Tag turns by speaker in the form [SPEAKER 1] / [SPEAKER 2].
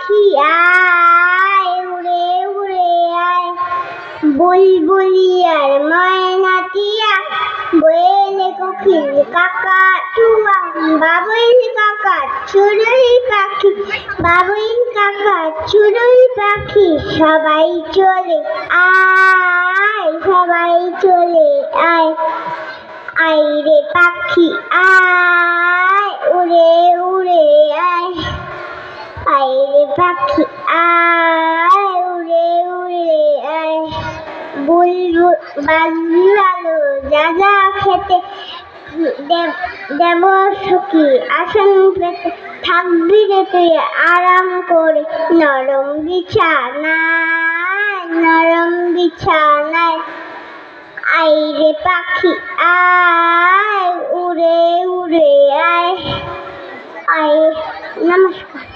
[SPEAKER 1] পাখি আয় উড়ে উড়ে আয়, বুলবুলিয়ার ময়না টিয়া বয়ে এলে কোকিল কাকাতুয়া, বাবুই কাকা চড়ুই পাখি, বাবুই কাকা চড়ুই পাখি, সবাই চলে আয়, সবাই চলে আয়, আয় রে পাখি আয় উড়ে উড়ে আয়, আয় রে পাখি আয় উড়ে উড়ে আয়, বুলবুল বাজলো যা যা খেতে, দেব সখী আসন পেতে, থাকবি রে তুই আরাম করে নরম বিছানায়, নরম বিছানায়, আয় রে পাখি আয় উড়ে উড়ে আয়, আয়। নমস্কার।